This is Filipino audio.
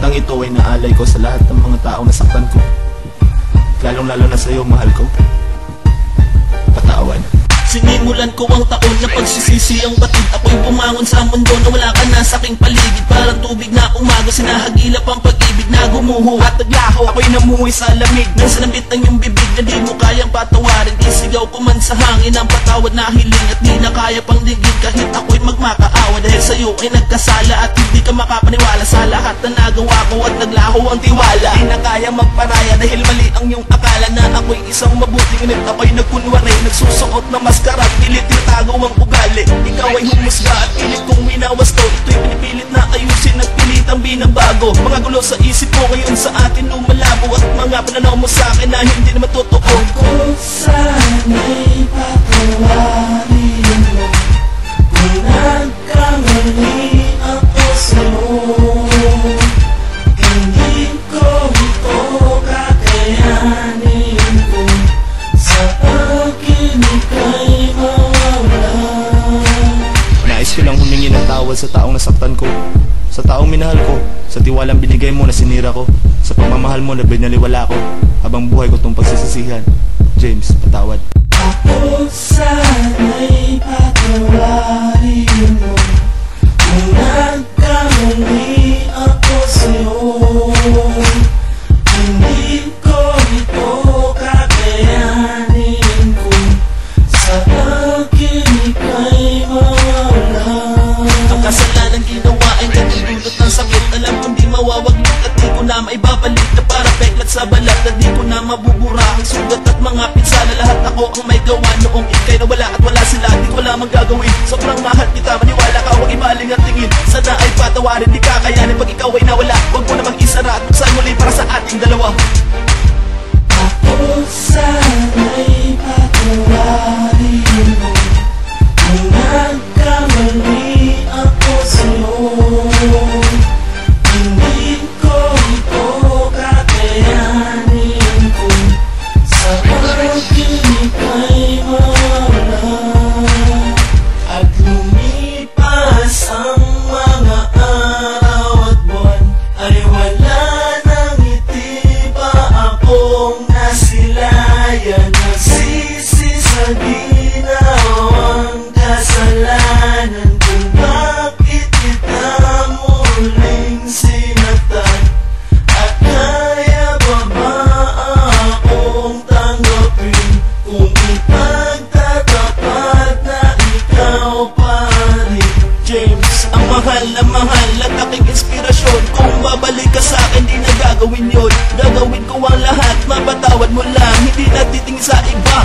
Kantang ito ay naalay ko sa lahat ng mga taong nasaktan ko, lalong lalo na sa'yo, mahal ko. Patawad. Sinimulan ko ang taon na pagsisisi ang batid. Ako'y bumangon sa mundo na wala ka na sa aking paligid. Parang tubig na umago, sinahagilap ang pag-ibig na gumuho at naglaho. Ako'y namuhay sa lamig nang sanambit ang iyong bibig na di mo kayang patawarin. Isigaw ko man sa hangin ang patawad na hiling at di na kaya pang digin kahit ako'y magmakaawa. Dahil sa'yo ay nagkasala at hindi ka makapaniwala sa lahat na nagawa ko at naglaho ang tiwala. Di na kaya magparaya dahil mali ang iyong akala na ako'y isang mabuti, ngunit ako'y nagkunwari, nagsusuot na maskara, pilit tinatago ang ugali. Ikaw ay humusga at pilit kong minawas ko. Ito'y pinipilit na ayusin at pilit ang binabago. Mga gulo sa isip ko ngayon sa atin lumalabo, at mga pananaw mo sa akin na hindi naman totoo. Ako sana'y patawarin mo kung nagkamali ako sa'yo. Hindi ko ito kakayanin kung sa akin ika'y mawala. Nais ko lang humingi ng tawad sa taong nasaktan ko, sa taong minahal ko, sa tiwalang binigay mo na sinira ko, sa pagmamahal mo na binaliwala ko. Habang buhay ko itong pagsisisihan, James, patawad. Ako sana'y patawarin mo kung nagkamali ako sa'yo. Hindi ko ito kakayanin kung sa akin ika'y mawala. Ang kasalanan ginawa ay nagdudulot ng sakit. Alam kong di mawawaglit at di ko na maibabalik na para peklat sa balat, na di ko na mabubura ang sugat at mga pinsala. Lahat ako ang may gawa noong ika'y nawala at wala sila, di ko wala mang gagawin. Sobrang mahal kita, maniwala ka, huwag ibaling ang tingin. Sana ay patawarin, di kakayanin pag ikaw ay nawala. Huwag mo namang isara at buksan muli para sa ating dalawa. Ako sana'y patawarin mo kung nagkamali ako sa'yo. Hindi ko ito kakayanin kung sa akin ika'y mawala. At lumipas ang mga araw at buwan, ay wala nang ngiti pa akong nasilayan. Nagsisi sa ginawang kasalanan kung bakit kita muling sinaktan. At kaya ba akong tanggapin kung ipagtatapat na ikaw pa rin? James, ang mahal na mahal at aking inspirasyon. Kung babalik ka sa akin, di na gagawin yun. Gagawin ko ang lahat, mapatawad mo lang, hindi na titingin sa iba.